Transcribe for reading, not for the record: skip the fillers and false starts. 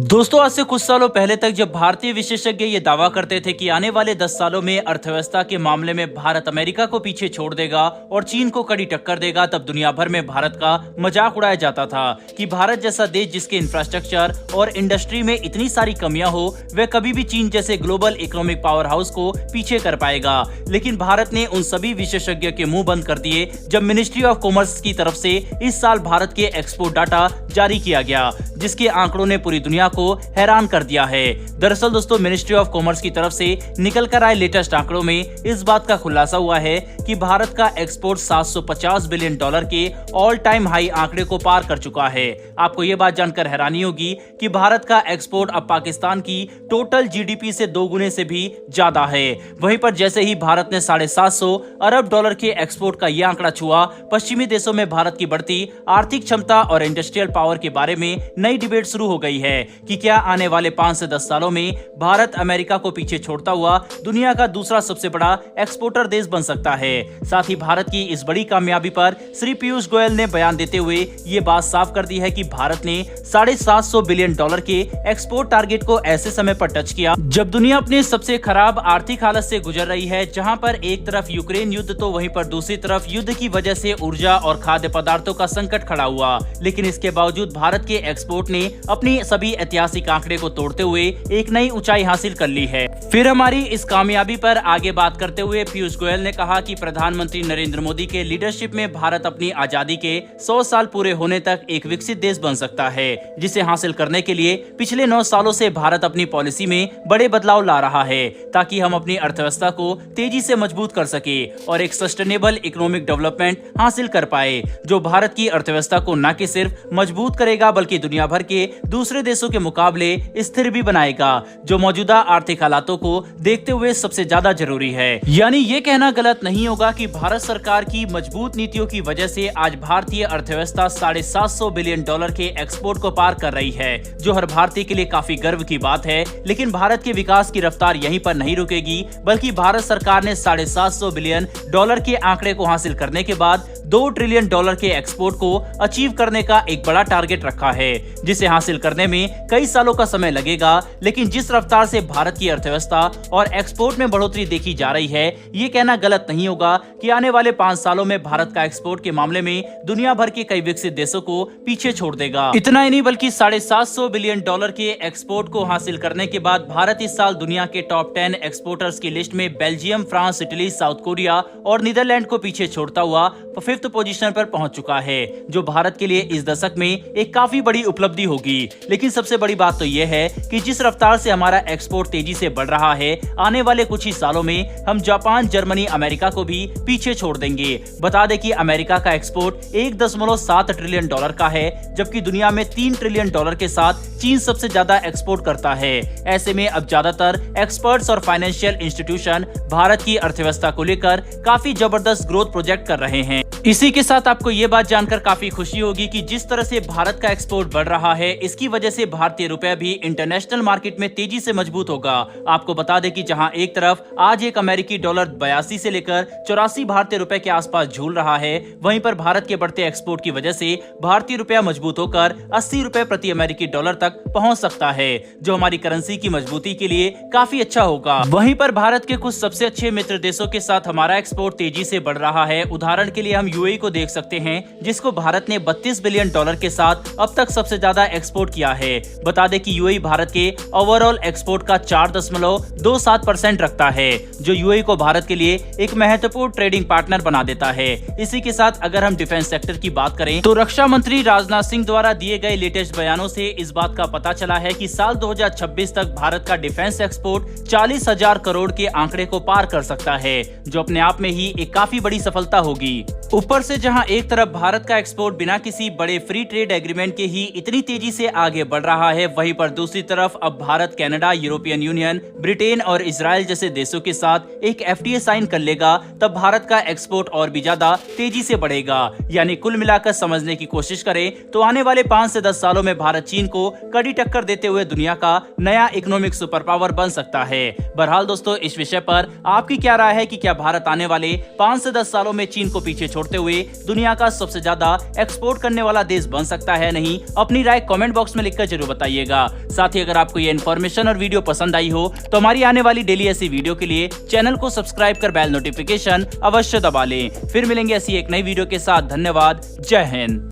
दोस्तों, आज से कुछ सालों पहले तक जब भारतीय विशेषज्ञ ये दावा करते थे कि आने वाले 10 सालों में अर्थव्यवस्था के मामले में भारत अमेरिका को पीछे छोड़ देगा और चीन को कड़ी टक्कर देगा, तब दुनिया भर में भारत का मजाक उड़ाया जाता था कि भारत जैसा देश जिसके इंफ्रास्ट्रक्चर और इंडस्ट्री में इतनी सारी कमियां हो, वह कभी भी चीन जैसे ग्लोबल इकोनॉमिक पावर हाउस को पीछे कर पाएगा। लेकिन भारत ने उन सभी विशेषज्ञ के मुंह बंद कर दिए जब मिनिस्ट्री ऑफ कॉमर्स की तरफ से इस साल भारत के एक्सपोर्ट डाटा जारी किया गया, जिसके आंकड़ों ने पूरी दुनिया को हैरान कर दिया है। दरअसल दोस्तों, मिनिस्ट्री ऑफ कॉमर्स की तरफ से निकल कर आए लेटेस्ट आंकड़ों में इस बात का खुलासा हुआ है कि भारत का एक्सपोर्ट 750 बिलियन डॉलर के ऑल टाइम हाई आंकड़े को पार कर चुका है। आपको यह बात जानकर हैरानी होगी कि भारत का एक्सपोर्ट अब पाकिस्तान की टोटल जीडीपी से 2 गुने से भी ज्यादा है। वहीं पर जैसे ही भारत ने 750 अरब डॉलर के एक्सपोर्ट का यह आंकड़ा छुआ, पश्चिमी देशों में भारत की बढ़ती आर्थिक क्षमता और इंडस्ट्रियल पावर के बारे में नई डिबेट शुरू हो गई है कि क्या आने वाले 5 से 10 सालों में भारत अमेरिका को पीछे छोड़ता हुआ दुनिया का दूसरा सबसे बड़ा एक्सपोर्टर देश बन सकता है। साथ ही भारत की इस बड़ी कामयाबी पर श्री पीयूष गोयल ने बयान देते हुए ये बात साफ कर दी है कि भारत ने 750 बिलियन डॉलर के एक्सपोर्ट टारगेट को ऐसे समय पर टच किया जब दुनिया अपने सबसे खराब आर्थिक हालत से गुजर रही है, जहां पर एक तरफ यूक्रेन युद्ध तो वहीं पर दूसरी तरफ युद्ध की वजह से ऊर्जा और खाद्य पदार्थों का संकट खड़ा हुआ। लेकिन इसके बावजूद भारत के एक्सपोर्ट ने अपनी सभी ऐतिहासिक आंकड़े को तोड़ते हुए एक नई ऊंचाई हासिल कर ली है। फिर हमारी इस कामयाबी पर आगे बात करते हुए पीयूष गोयल ने कहा कि प्रधानमंत्री नरेंद्र मोदी के लीडरशिप में भारत अपनी आजादी के 100 साल पूरे होने तक एक विकसित देश बन सकता है, जिसे हासिल करने के लिए पिछले 9 सालों से भारत अपनी पॉलिसी में बड़े बदलाव ला रहा है ताकि हम अपनी अर्थव्यवस्था को तेजी से मजबूत कर सके और एक सस्टेनेबल इकोनॉमिक डेवलपमेंट हासिल कर पाए, जो भारत की अर्थव्यवस्था को न कि सिर्फ मजबूत करेगा बल्कि दुनिया भर के दूसरे देशों के मुकाबले स्थिर भी बनाएगा, जो मौजूदा आर्थिक हालातों को देखते हुए सबसे ज्यादा जरूरी है। यानी ये कहना गलत नहीं होगा कि भारत सरकार की मजबूत नीतियों की वजह से आज भारतीय अर्थव्यवस्था 750 बिलियन डॉलर के एक्सपोर्ट को पार कर रही है, जो हर भारतीय के लिए काफी गर्व की बात है। लेकिन भारत के विकास की रफ्तार यहीं पर नहीं रुकेगी, बल्कि भारत सरकार ने 750 बिलियन डॉलर के आंकड़े को हासिल करने के बाद 2 ट्रिलियन डॉलर के एक्सपोर्ट को अचीव करने का एक बड़ा टारगेट रखा है, जिसे हासिल करने में कई सालों का समय लगेगा। लेकिन जिस रफ्तार से भारत की अर्थव्यवस्था और एक्सपोर्ट में बढ़ोतरी देखी जा रही है, ये कहना गलत नहीं होगा कि आने वाले 5 सालों में भारत का एक्सपोर्ट के मामले में दुनिया भर के कई विकसित देशों को पीछे छोड़ देगा। इतना ही नहीं बल्कि 750 बिलियन डॉलर के एक्सपोर्ट को हासिल करने के बाद भारत इस साल दुनिया के टॉप 10 एक्सपोर्टर्स की लिस्ट में Belgium, France, Italy, south Korea और नीदरलैंड को पीछे छोड़ता हुआ 5th पोजीशन पर पहुंच चुका है, जो भारत के लिए इस दशक में एक काफी बड़ी उपलब्धि होगी। लेकिन सबसे बड़ी बात तो यह है कि जिस रफ्तार से हमारा एक्सपोर्ट तेजी से बढ़ रहा है, आने वाले कुछ ही सालों में हम जापान, जर्मनी, अमेरिका को भी पीछे छोड़ देंगे। बता दें कि अमेरिका का एक्सपोर्ट 1.7 ट्रिलियन डॉलर का है, जबकि दुनिया में 3 ट्रिलियन डॉलर के साथ चीन सबसे ज्यादा एक्सपोर्ट करता है। ऐसे में अब ज्यादातर एक्सपर्ट्स और फाइनेंशियल इंस्टीट्यूशन भारत की अर्थव्यवस्था को लेकर काफी जबरदस्त ग्रोथ प्रोजेक्ट कर रहे हैं। इसी के साथ आपको ये बात जानकर काफी खुशी होगी कि जिस तरह से भारत का एक्सपोर्ट बढ़ रहा है, इसकी वजह से भारतीय रुपया भी इंटरनेशनल मार्केट में तेजी से मजबूत होगा। आपको बता दें कि जहां एक तरफ आज एक अमेरिकी डॉलर 82 से लेकर 84 भारतीय रुपए के आसपास झूल रहा है, वहीं पर भारत के बढ़ते एक्सपोर्ट की वजह से भारतीय रुपया मजबूत होकर 80 रुपए प्रति अमेरिकी डॉलर तक पहुंच सकता है, जो हमारी करेंसी की मजबूती के लिए काफी अच्छा होगा। वहीं पर भारत के कुछ सबसे अच्छे मित्र देशों के साथ हमारा एक्सपोर्ट तेजी से बढ़ रहा है। उदाहरण के लिए हम यूएई को देख सकते हैं, जिसको भारत ने 32 बिलियन डॉलर के साथ अब तक सबसे ज्यादा एक्सपोर्ट किया है। बता दें कि यूएई भारत के ओवरऑल एक्सपोर्ट का 4.27% रखता है, जो यूएई को भारत के लिए एक महत्वपूर्ण ट्रेडिंग पार्टनर बना देता है। इसी के साथ अगर हम डिफेंस सेक्टर की बात करें तो रक्षा मंत्री राजनाथ सिंह द्वारा दिए गए लेटेस्ट बयानों से इस बात का पता चला है कि साल 2026 तक भारत का डिफेंस एक्सपोर्ट 40,000 करोड़ के आंकड़े को पार कर सकता है, जो अपने आप में ही एक काफी बड़ी सफलता होगी। ऊपर से जहां एक तरफ भारत का एक्सपोर्ट बिना किसी बड़े फ्री ट्रेड एग्रीमेंट के ही इतनी तेजी से आगे बढ़ रहा है, वहीं पर दूसरी तरफ अब Bharat Canada, European union, Britain और इजराइल जैसे देशों के साथ एक एफटीए साइन कर लेगा, तब भारत का एक्सपोर्ट और भी ज्यादा तेजी से बढ़ेगा। यानी कुल मिलाकर समझने की कोशिश करें तो आने वाले 5 से 10 सालों में भारत चीन को कड़ी टक्कर देते हुए दुनिया का नया इकोनॉमिक सुपर पावर बन सकता है। बहरहाल दोस्तों, इस विषय पर आपकी क्या राय है कि क्या भारत आने वाले 5 से 10 सालों में चीन को पीछे छोड़ते हुए दुनिया का सबसे ज्यादा एक्सपोर्ट करने वाला देश बन सकता है नहीं? अपनी राय कमेंट बॉक्स में लिखकर जरूर बताइएगा। साथ ही अगर आपको ये इन्फॉर्मेशन और वीडियो पसंद आई हो तो हमारी आने वाली डेली ऐसी वीडियो के लिए चैनल को सब्सक्राइब कर बेल नोटिफिकेशन अवश्य दबा लें। फिर मिलेंगे ऐसी एक नई वीडियो के साथ। धन्यवाद। जय हिंद।